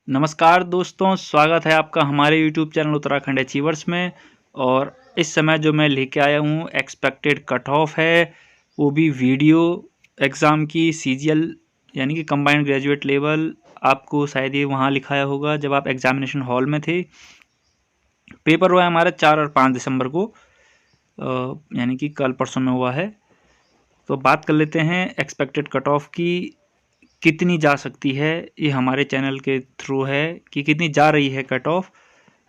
नमस्कार दोस्तों, स्वागत है आपका हमारे YouTube चैनल उत्तराखंड अचीवर्स में। और इस समय जो मैं लेके आया हूँ एक्सपेक्टेड कट ऑफ है, वो भी वीडियो एग्ज़ाम की CGL यानी कि कंबाइंड ग्रेजुएट लेवल। आपको शायद ये वहाँ लिखाया होगा जब आप एग्जामिनेशन हॉल में थे। पेपर हुआ है हमारा 4 और 5 दिसंबर को, यानी कि कल परसों में हुआ है। तो बात कर लेते हैं एक्सपेक्टेड कट ऑफ की, कितनी जा सकती है। ये हमारे चैनल के थ्रू है कि कितनी जा रही है कट ऑफ,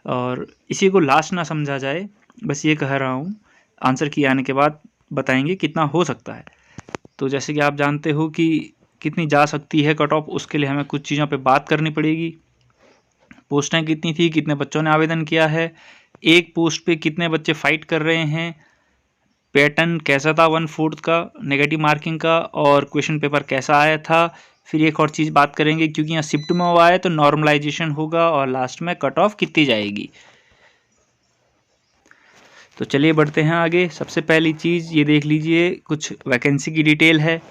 और इसी को लास्ट ना समझा जाए, बस ये कह रहा हूँ। आंसर की आने के बाद बताएंगे कितना हो सकता है। तो जैसे कि आप जानते हो कि कितनी जा सकती है कट ऑफ, उसके लिए हमें कुछ चीज़ों पे बात करनी पड़ेगी। पोस्टें कितनी थी, कितने बच्चों ने आवेदन किया है, एक पोस्ट पे कितने बच्चे फाइट कर रहे हैं, पैटर्न कैसा था 1/4 का नेगेटिव मार्किंग का, और क्वेश्चन पेपर कैसा आया था। फिर एक और चीज़ बात करेंगे, क्योंकि यहाँ शिफ्ट में हुआ है तो नॉर्मलाइजेशन होगा, और लास्ट में कट ऑफ कितनी जाएगी। तो चलिए बढ़ते हैं आगे। सबसे पहली चीज़ ये देख लीजिए, कुछ वैकेंसी की डिटेल है।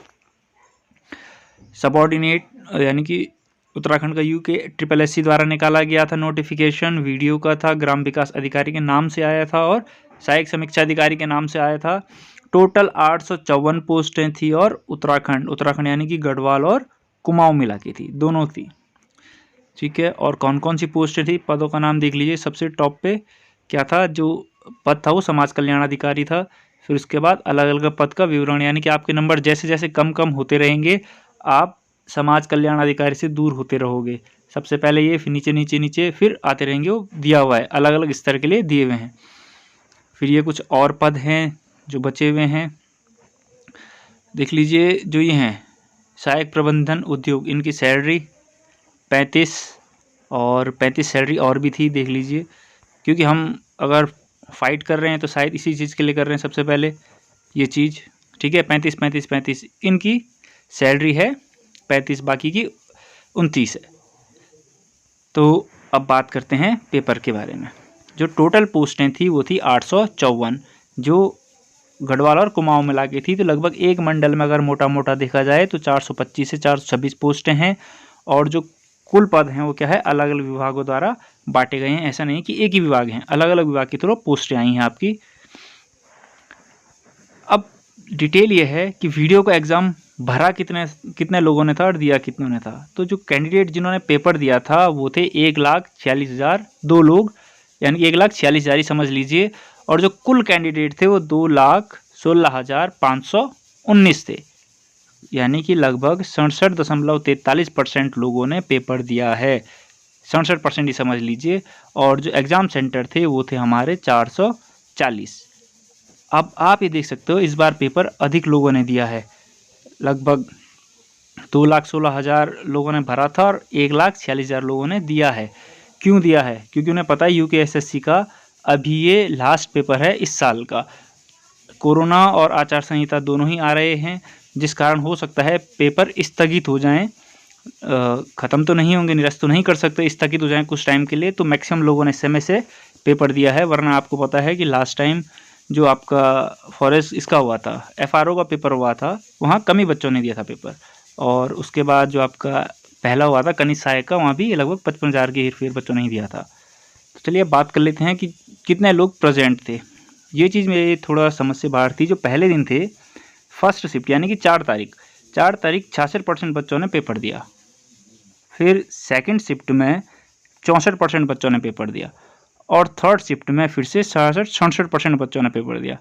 सबऑर्डिनेट यानी कि उत्तराखंड का यूके SSSC द्वारा निकाला गया था नोटिफिकेशन, वीडियो का था, ग्राम विकास अधिकारी के नाम से आया था और सहायक समीक्षा अधिकारी के नाम से आया था। टोटल 854 पोस्टें थी, और उत्तराखंड यानी कि गढ़वाल और कुमाऊं मिला की थी, दोनों थी। ठीक है, और कौन कौन सी पोस्टें थी, पदों का नाम देख लीजिए। सबसे टॉप पे क्या था, जो पद था वो समाज कल्याण अधिकारी था। फिर उसके बाद अलग अलग पद का विवरण, यानी कि आपके नंबर जैसे जैसे कम कम होते रहेंगे, आप समाज कल्याण अधिकारी से दूर होते रहोगे। सबसे पहले ये, फिर नीचे नीचे नीचे, फिर आते रहेंगे। वो दिया हुआ है, अलग अलग स्तर के लिए दिए हुए हैं। फिर ये कुछ और पद हैं जो बचे हुए हैं, देख लीजिए। जो ये हैं सहायक प्रबंधन उद्योग, इनकी सैलरी 35 और 35 सैलरी और भी थी, देख लीजिए। क्योंकि हम अगर फाइट कर रहे हैं तो शायद इसी चीज़ के लिए कर रहे हैं सबसे पहले ये चीज़। ठीक है, 35 इनकी सैलरी है 35, बाकी की 29 है। तो अब बात करते हैं पेपर के बारे में। जो टोटल पोस्टें थी वो थी 854, जो गढ़वाल और कुमाऊं मिला के थी। तो लगभग एक मंडल में अगर मोटा मोटा देखा जाए तो 425 से 426 पोस्टें हैं। और जो कुल पद हैं वो क्या है, अलग अलग विभागों द्वारा बांटे गए हैं। ऐसा नहीं कि एक ही विभाग हैं, अलग अलग विभाग की थ्रू पोस्टें आई हैं आपकी। अब डिटेल ये है कि वीडियो का एग्ज़ाम भरा कितने लोगों ने था और दिया कितनों ने था। तो जो कैंडिडेट जिन्होंने पेपर दिया था वो थे 1,46,000 2 लोग, यानी कि 1,46,000 ही समझ लीजिए। और जो कुल कैंडिडेट थे वो 2,16,519 थे, यानी कि लगभग 67.43% लोगों ने पेपर दिया है। 67% ही समझ लीजिए। और जो एग्ज़ाम सेंटर थे वो थे हमारे 440। अब आप ये देख सकते हो, इस बार पेपर अधिक लोगों ने दिया है। लगभग 2,16,000 लोगों ने भरा था और 1,46,000 लोगों ने दिया है। क्यों दिया है? क्योंकि उन्हें पता है UKSSC का अभी ये लास्ट पेपर है इस साल का। कोरोना और आचार संहिता दोनों ही आ रहे हैं, जिस कारण हो सकता है पेपर स्थगित हो जाएं। ख़त्म तो नहीं होंगे, निरस्त तो नहीं कर सकते, स्थगित हो जाएं कुछ टाइम के लिए। तो मैक्सिमम लोगों ने समय से पेपर दिया है, वरना आपको पता है कि लास्ट टाइम जो आपका फॉरेस्ट इसका हुआ था, FRO का पेपर हुआ था, वहाँ कम ही बच्चों ने दिया था पेपर। और उसके बाद जो आपका पहला हुआ था कनिष्ठ सहायक का, वहाँ भी लगभग 55,000 के हेर-फेर बच्चों ने ही दिया था। तो चलिए अब बात कर लेते हैं कि कितने लोग प्रेजेंट थे। ये चीज़ मेरी थोड़ा समझ से बाहर थी। जो पहले दिन थे फर्स्ट शिफ्ट, यानी कि 4 तारीख 66% बच्चों ने पेपर दिया। फिर सेकंड शिफ्ट में 64% बच्चों ने पेपर दिया, और थर्ड शिफ्ट में फिर से 67% बच्चों ने पेपर दिया।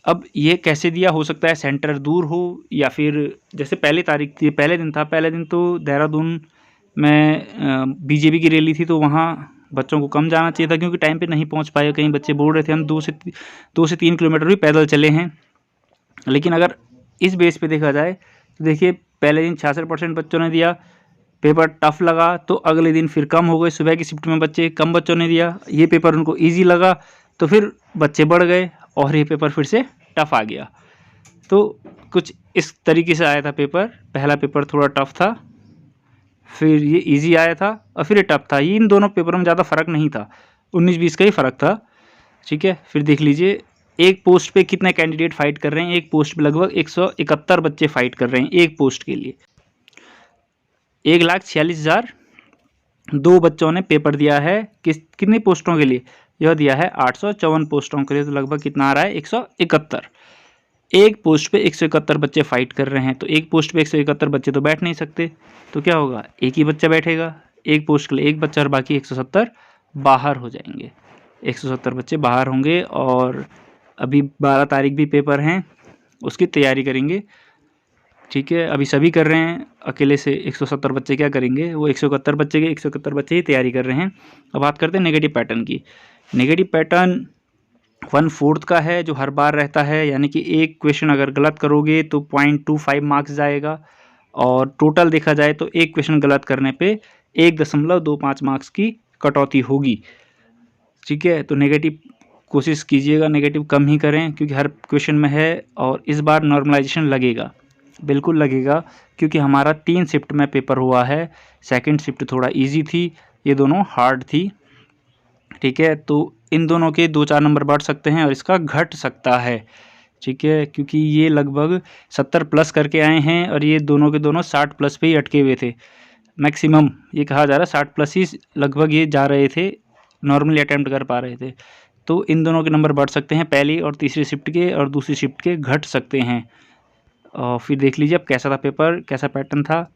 अब ये कैसे दिया, हो सकता है सेंटर दूर हो, या फिर जैसे पहली तारीख थी, पहले दिन था, पहले दिन तो देहरादून में BJP की रैली थी, तो वहाँ बच्चों को कम जाना चाहिए था, क्योंकि टाइम पे नहीं पहुँच पाए। कई बच्चे बोल रहे थे हम 2 से 3 किलोमीटर भी पैदल चले हैं। लेकिन अगर इस बेस पे देखा जाए तो देखिए, पहले दिन 66% बच्चों ने दिया, पेपर टफ लगा, तो अगले दिन फिर कम हो गए। सुबह की शिफ्ट में कम बच्चों ने दिया, ये पेपर उनको ईजी लगा, तो फिर बच्चे बढ़ गए और ये पेपर फिर से टफ आ गया। तो कुछ इस तरीके से आया था पेपर। पहला पेपर थोड़ा टफ था, फिर ये इजी आया था, और फिर ये टफ था। ये इन दोनों पेपरों में ज़्यादा फ़र्क नहीं था, 19-20 का ही फ़र्क था। ठीक है, फिर देख लीजिए एक पोस्ट पे कितने कैंडिडेट फाइट कर रहे हैं। एक पोस्ट पे लगभग 171 बच्चे फाइट कर रहे हैं एक पोस्ट के लिए। 1,46,000 2 बच्चों ने पेपर दिया है कितनी पोस्टों के लिए, यह दिया है 854 पोस्टों के लिए, तो लगभग कितना आ रहा है 171। एक पोस्ट पे 171 बच्चे फाइट कर रहे हैं, तो एक पोस्ट पे 171 बच्चे तो बैठ नहीं सकते, तो क्या होगा, एक ही बच्चा बैठेगा, एक पोस्ट के लिए एक बच्चा, और बाकी 170 बाहर हो जाएंगे। 170 बच्चे बाहर होंगे। और अभी 12 तारीख भी पेपर हैं, उसकी तैयारी करेंगे। ठीक है, अभी सभी कर रहे हैं, अकेले से 170 बच्चे क्या करेंगे, वो 171 बच्चे के 171 बच्चे ही तैयारी कर रहे हैं। अब बात करते हैं नेगेटिव पैटर्न की। नेगेटिव पैटर्न 1/4 का है, जो हर बार रहता है, यानी कि एक क्वेश्चन अगर गलत करोगे तो 0.25 मार्क्स जाएगा, और टोटल देखा जाए तो एक क्वेश्चन गलत करने पे 1.25 मार्क्स की कटौती होगी। ठीक है, तो नेगेटिव कोशिश कीजिएगा नेगेटिव कम ही करें, क्योंकि हर क्वेश्चन में है। और इस बार नॉर्मलाइजेशन लगेगा, बिल्कुल लगेगा, क्योंकि हमारा 3 शिफ्ट में पेपर हुआ है। सेकंड शिफ्ट थोड़ा इजी थी, ये दोनों हार्ड थी। ठीक है, तो इन दोनों के 2-4 नंबर बढ़ सकते हैं और इसका घट सकता है। ठीक है, क्योंकि ये लगभग 70 प्लस करके आए हैं, और ये दोनों के दोनों 60 प्लस पे ही अटके हुए थे। मैक्सिमम ये कहा जा रहा है 60 प्लस ही लगभग ये जा रहे थे, नॉर्मली अटैम्प्ट कर पा रहे थे। तो इन दोनों के नंबर बढ़ सकते हैं, पहली और तीसरी शिफ्ट के, और दूसरी शिफ्ट के घट सकते हैं। और फिर देख लीजिए अब कैसा था पेपर, कैसा पैटर्न था।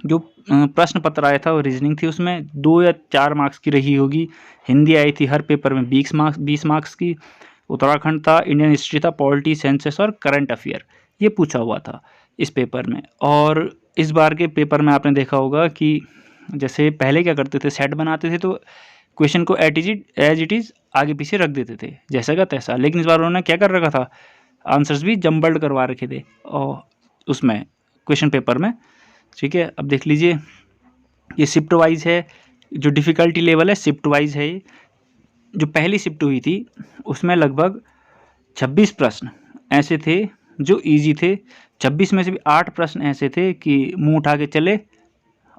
जो प्रश्न पत्र आया था वो रीजनिंग थी, उसमें 2 या 4 मार्क्स की रही होगी। हिंदी आई थी हर पेपर में 20 मार्क्स की। उत्तराखंड था, इंडियन हिस्ट्री था, पॉलिटी, सेंसस और करंट अफेयर, ये पूछा हुआ था इस पेपर में। और इस बार के पेपर में आपने देखा होगा कि जैसे पहले क्या करते थे, सेट बनाते थे तो क्वेश्चन को एज इट इज़ आगे पीछे रख देते थे, जैसा का तैसा। लेकिन इस बार उन्होंने क्या कर रखा था, आंसर्स भी जम्बल्ड करवा रखे थे और उसमें क्वेश्चन पेपर में। ठीक है, अब देख लीजिए, ये शिफ्ट वाइज है, जो डिफ़िकल्टी लेवल है शिफ्ट वाइज है। ये जो पहली शिफ्ट हुई थी उसमें लगभग 26 प्रश्न ऐसे थे जो इजी थे। 26 में से भी 8 प्रश्न ऐसे थे कि मुंह उठा के चले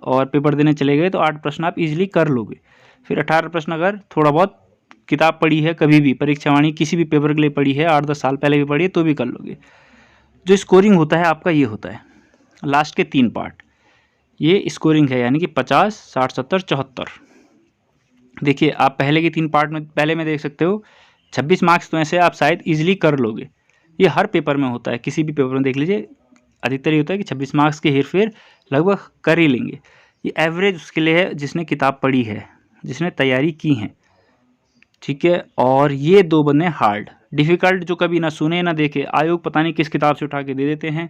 और पेपर देने चले गए, तो 8 प्रश्न आप इजीली कर लोगे। फिर 18 प्रश्न अगर थोड़ा बहुत किताब पढ़ी है, कभी भी परीक्षावाणी किसी भी पेपर के लिए पढ़ी है, 8-10 साल पहले भी पढ़ी है, तो भी कर लोगे। जो स्कोरिंग होता है आपका, ये होता है लास्ट के 3 पार्ट, ये स्कोरिंग है, यानी कि 50, 60, 70, 74। देखिए आप पहले के 3 पार्ट में पहले में देख सकते हो 26 मार्क्स तो ऐसे आप शायद इजीली कर लोगे। ये हर पेपर में होता है, किसी भी पेपर में देख लीजिए, अधिकतर ये होता है कि 26 मार्क्स के हेरफेर लगभग कर ही लेंगे। ये एवरेज उसके लिए है जिसने किताब पढ़ी है, जिसने तैयारी की है। ठीक है, और ये 2 बने हार्ड। डिफ़िकल्ट जो कभी ना सुने ना देखे, आयोग पता नहीं किस किताब से उठा के दे देते हैं,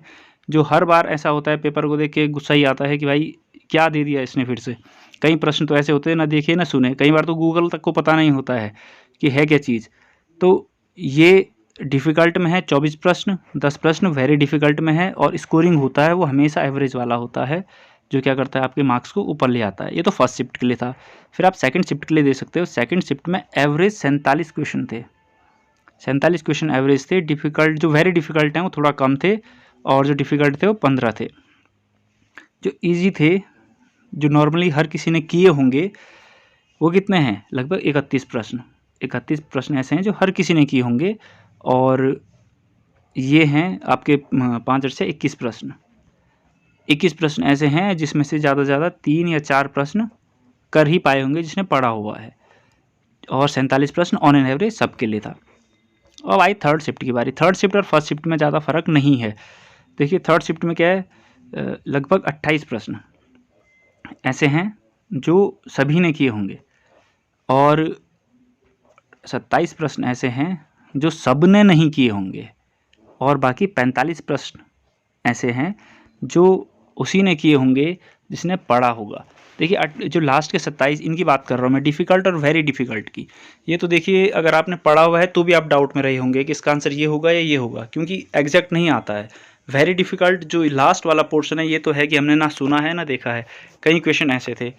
जो हर बार ऐसा होता है, पेपर को देख के गुस्सा ही आता है कि भाई क्या दे दिया इसने फिर से। कई प्रश्न तो ऐसे होते हैं ना देखे ना सुने, कई बार तो गूगल तक को पता नहीं होता है कि है क्या चीज़। तो ये डिफ़िकल्ट में है 24 प्रश्न, 10 प्रश्न वेरी डिफ़िकल्ट में है, और स्कोरिंग होता है वो हमेशा एवरेज वाला होता है, जो क्या करता है आपके मार्क्स को ऊपर ले आता है। ये तो फर्स्ट शिफ्ट के लिए था। फिर आप सेकंड शिफ्ट के लिए दे सकते हो। सेकंड शिफ्ट में एवरेज 47 क्वेश्चन थे, 47 क्वेश्चन एवरेज थे। डिफ़िकल्ट जो वेरी डिफ़िकल्ट हैं वो थोड़ा कम थे, और जो डिफ़िकल्ट थे वो 15 थे। जो ईजी थे, जो नॉर्मली हर किसी ने किए होंगे, वो कितने हैं, लगभग 31 प्रश्न। 31 प्रश्न ऐसे हैं जो हर किसी ने किए होंगे, और ये हैं आपके 5 और 6 21 प्रश्न। 21 प्रश्न ऐसे हैं जिसमें से ज़्यादा से ज़्यादा 3 या 4 प्रश्न कर ही पाए होंगे जिसने पढ़ा हुआ है, और 47 प्रश्न ऑन एन एवरेज सबके लिए था। अब आई थर्ड शिफ्ट की बारी। थर्ड शिफ्ट और फर्स्ट शिफ्ट में ज़्यादा फ़र्क नहीं है। देखिए थर्ड शिफ्ट में क्या है, लगभग 28 प्रश्न ऐसे हैं जो सभी ने किए होंगे, और 27 प्रश्न ऐसे हैं जो सब ने नहीं किए होंगे, और बाकी 45 प्रश्न ऐसे हैं जो उसी ने किए होंगे जिसने पढ़ा होगा। देखिए जो लास्ट के 27 इनकी बात कर रहा हूँ मैं, डिफ़िकल्ट और वेरी डिफ़िकल्ट की। ये तो देखिए अगर आपने पढ़ा हुआ है तो भी आप डाउट में रहे होंगे कि इसका आंसर ये होगा या ये होगा, क्योंकि एग्जैक्ट नहीं आता है। वेरी डिफ़िकल्ट जो लास्ट वाला पोर्शन है, ये तो है कि हमने ना सुना है ना देखा है, कई क्वेश्चन ऐसे थे।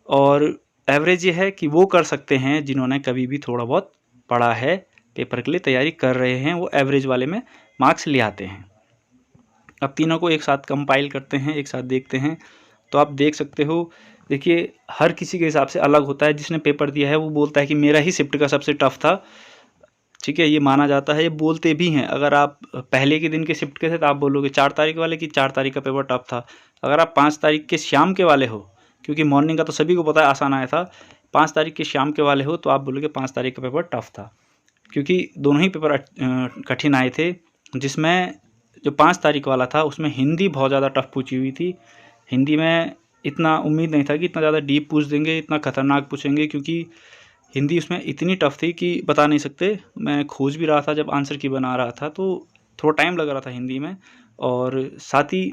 और एवरेज ये है कि वो कर सकते हैं जिन्होंने कभी भी थोड़ा बहुत पढ़ा है, पेपर के लिए तैयारी कर रहे हैं, वो एवरेज वाले में मार्क्स ले आते हैं। अब तीनों को एक साथ कंपाइल करते हैं, एक साथ देखते हैं, तो आप देख सकते हो। देखिए हर किसी के हिसाब से अलग होता है। जिसने पेपर दिया है वो बोलता है कि मेरा ही शिफ्ट का सबसे टफ था। ठीक है, ये माना जाता है, ये बोलते भी हैं। अगर आप पहले के दिन के शिफ्ट के थे तो आप बोलोगे 4 तारीख वाले की 4 तारीख का पेपर टफ था। अगर आप 5 तारीख के शाम के वाले हो, क्योंकि मॉर्निंग का तो सभी को पता है आसान आया था। 5 तारीख के शाम के वाले हो तो आप बोलोगे 5 तारीख का पेपर टफ था, क्योंकि दोनों ही पेपर कठिन आए थे। जिसमें जो 5 तारीख वाला था उसमें हिंदी बहुत ज़्यादा टफ पूछी हुई थी। हिंदी में इतना उम्मीद नहीं था कि इतना ज़्यादा डीप पूछ देंगे, इतना खतरनाक पूछेंगे, क्योंकि हिंदी उसमें इतनी टफ थी कि बता नहीं सकते। मैं खोज भी रहा था जब आंसर की बना रहा था, तो थोड़ा टाइम लग रहा था हिंदी में। और साथ ही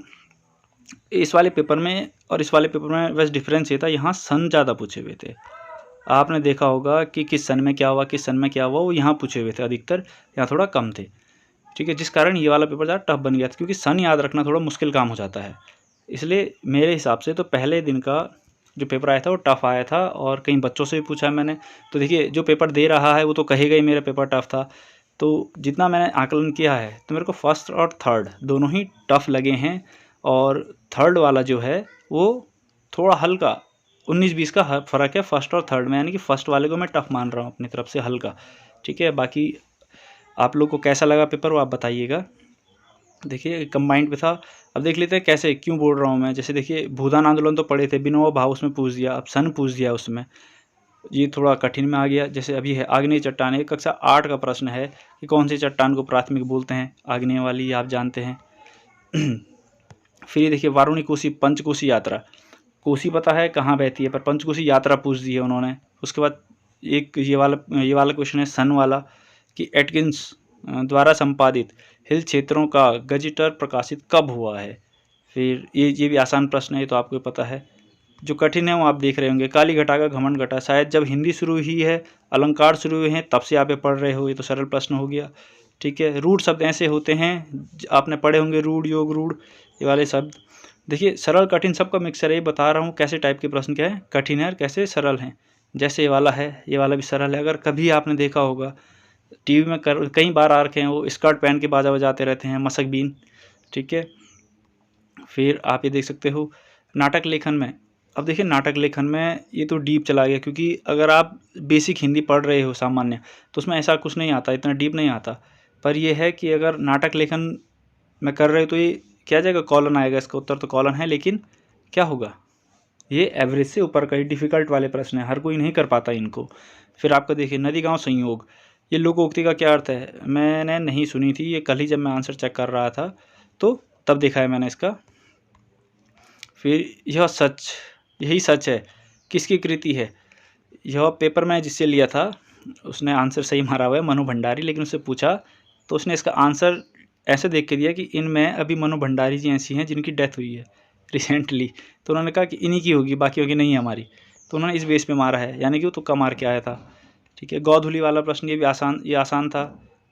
इस वाले पेपर में और इस वाले पेपर में बस डिफरेंस ये था, यहाँ सन ज़्यादा पूछे हुए थे। आपने देखा होगा कि किस सन में क्या हुआ, किस सन में क्या हुआ, वो यहाँ पूछे हुए थे अधिकतर, यहाँ थोड़ा कम थे। ठीक है, जिस कारण ये वाला पेपर ज़्यादा टफ बन गया था, क्योंकि सन याद रखना थोड़ा मुश्किल काम हो जाता है। इसलिए मेरे हिसाब से तो पहले दिन का जो पेपर आया था वो टफ आया था। और कई बच्चों से भी पूछा मैंने, तो देखिए जो पेपर दे रहा है वो तो कहेगा ही मेरा पेपर टफ था। तो जितना मैंने आकलन किया है तो मेरे को फर्स्ट और थर्ड दोनों ही टफ लगे हैं। और थर्ड वाला जो है वो थोड़ा हल्का 19-20 का फ़र्क है फर्स्ट और थर्ड में, यानी कि फ़र्स्ट वाले को मैं टफ मान रहा हूँ अपनी तरफ से, हल्का। ठीक है, बाकी आप लोग को कैसा लगा पेपर वो आप बताइएगा। देखिए कंबाइंड में था। अब देख लेते हैं कैसे, क्यों बोल रहा हूँ मैं। जैसे देखिए भूदान आंदोलन तो पढ़े थे, विनोबा भावे उसमें पूछ दिया, अब सन पूछ दिया उसमें, ये थोड़ा कठिन में आ गया। जैसे अभी है आग्नेय चट्टान, कक्षा 8 का प्रश्न है कि कौन सी चट्टान को प्राथमिक बोलते हैं, आग्नेय वाली, आप जानते हैं। फिर ये देखिए वारुणी कोसी पंचकोसी यात्रा, कोसी पता है कहाँ बहती है, पर पंचकोसी यात्रा पूछ दी है उन्होंने। उसके बाद एक ये वाला क्वेश्चन है सन वाला, कि एटकिंस द्वारा संपादित हिल क्षेत्रों का गजिटर प्रकाशित कब हुआ है। फिर ये भी आसान प्रश्न है, तो आपको पता है। जो कठिन है वो आप देख रहे होंगे, काली घटा का घमंड घटा, शायद जब हिंदी शुरू हुई है, अलंकार शुरू हुए हैं, तब से आप ये पढ़ रहे हो, ये तो सरल प्रश्न हो गया। ठीक है, रूढ़ शब्द ऐसे होते हैं, आपने पढ़े होंगे, रूढ़, योग, रूढ़, ये वाले शब्द। देखिए सरल कठिन सबका मिक्सर है, ये बता रहा हूँ कैसे टाइप के प्रश्न क्या है, कठिन है और कैसे सरल हैं। जैसे ये वाला है, ये वाला भी सरल है। अगर कभी आपने देखा होगा टीवी में कई बार आ रखे हैं, वो स्कर्ट पहन के बाजा बजाते रहते हैं, मशक बीन। ठीक है, फिर आप ये देख सकते हो नाटक लेखन में। अब देखिए नाटक लेखन में ये तो डीप चला गया, क्योंकि अगर आप बेसिक हिंदी पढ़ रहे हो सामान्य, तो उसमें ऐसा कुछ नहीं आता, इतना डीप नहीं आता। पर यह है कि अगर नाटक लेखन में कर रहे हो तो ये क्या जाएगा, कॉलन आएगा, इसका उत्तर तो कॉलन है। लेकिन क्या होगा, ये एवरेज से ऊपर का ही डिफ़िकल्ट वाले प्रश्न है, हर कोई नहीं कर पाता इनको। फिर आपका देखिए नदी गांव संयोग, ये लोकोक्ति का क्या अर्थ है, मैंने नहीं सुनी थी ये, कल ही जब मैं आंसर चेक कर रहा था तो तब देखा है मैंने इसका। फिर यह सच, यही सच है, किसकी कृति है। यह पेपर में जिससे लिया था उसने आंसर सही मारा हुआ है, मनु भंडारी। लेकिन उससे पूछा तो उसने इसका आंसर ऐसे देख के दिया कि इनमें अभी मनु भंडारी जी ऐसी हैं जिनकी डेथ हुई है रिसेंटली, तो उन्होंने कहा कि इन्हीं की होगी, बाकियों की नहीं है हमारी। तो उन्होंने इस बेस पे मारा है, यानी कि वो तुक्का मार के आया था। ठीक है, गौधुली वाला प्रश्न, ये भी आसान था।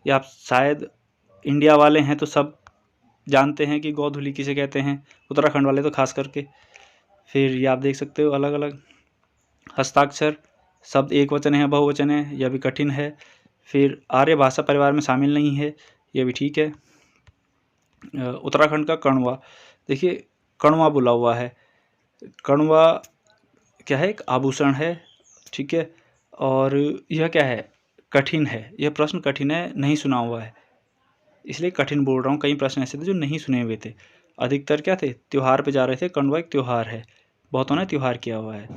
ये आप शायद इंडिया वाले हैं तो सब जानते हैं कि गौधुली किसे कहते हैं, उत्तराखंड वाले तो खास करके। फिर ये आप देख सकते हो अलग अलग हस्ताक्षर, शब्द एक वचन है बहुवचन है, यह भी कठिन है। फिर आर्य भाषा परिवार में शामिल नहीं है, यह भी ठीक है। उत्तराखंड का कण्वा, देखिए कण्वा बोला हुआ है, कण्वा क्या है, एक आभूषण है। ठीक है, और यह क्या है, कठिन है, यह प्रश्न कठिन है, नहीं सुना हुआ है, इसलिए कठिन बोल रहा हूँ। कई प्रश्न ऐसे थे जो नहीं सुने हुए थे, अधिकतर क्या थे, त्यौहार पे जा रहे थे। कण्वा एक त्यौहार है, बहुतों ने त्यौहार किया हुआ है।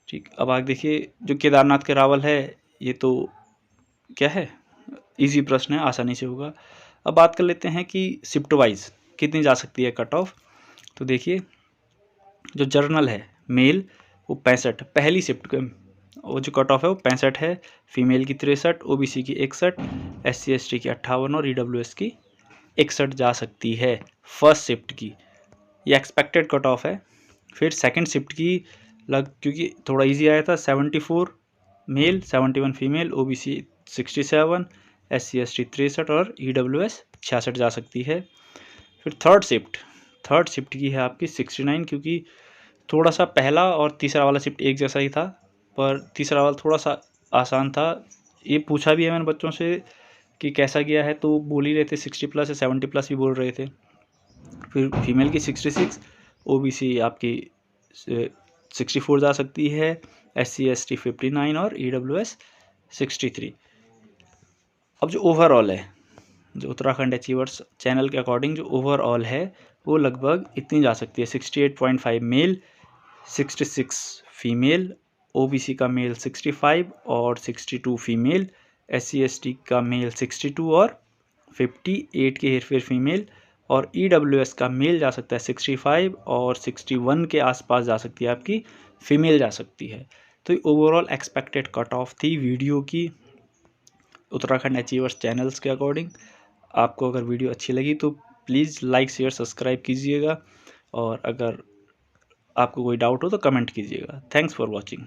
ठीक, अब आगे देखिए जो केदारनाथ के रावल है, ये तो क्या है, इजी प्रश्न है, आसानी से होगा। अब बात कर लेते हैं कि शिफ्ट वाइज कितनी जा सकती है कट ऑफ। तो देखिए जो जर्नल है मेल वो 65 पहली शिफ्ट के, वो जो कट ऑफ है वो 65 है। फीमेल की 63, ओबीसी की 61, SC ST की 58 और EWS की 61 जा सकती है फर्स्ट शिफ्ट की, ये एक्सपेक्टेड कट ऑफ है। फिर सेकंड शिफ्ट की क्योंकि थोड़ा इजी आया था, 74 mail, 71 female, OBC 67, SC ST 63 और EWS 66 जा सकती है। फिर थर्ड शिफ्ट की है आपकी 69, क्योंकि थोड़ा सा पहला और तीसरा वाला शिफ्ट एक जैसा ही था, पर तीसरा वाला थोड़ा सा आसान था। ये पूछा भी है मैंने बच्चों से कि कैसा गया है, तो बोल ही रहे थे 60+ या 70+ भी बोल रहे थे। फिर फीमेल की 66, OBC आपकी 64 जा सकती है, SC ST 59 और EWS 63। अब जो ओवरऑल है, जो उत्तराखंड अचीवर्स चैनल के अकॉर्डिंग जो ओवरऑल है वो लगभग इतनी जा सकती है, 68.5 मेल, 66 फीमेल, ओबीसी का मेल 65 और 62 फीमेल, SC ST का मेल 62 और 58 के हेरफेर फीमेल, और EWS का मेल जा सकता है 65 और 61 के आसपास जा सकती है, आपकी फीमेल जा सकती है। तो ओवरऑल एक्सपेक्टेड कट ऑफ थी वीडियो की उत्तराखंड अचीवर्स चैनल्स के अकॉर्डिंग। आपको अगर वीडियो अच्छी लगी तो प्लीज़ लाइक शेयर सब्सक्राइब कीजिएगा, और अगर आपको कोई डाउट हो तो कमेंट कीजिएगा। Thanks for watching.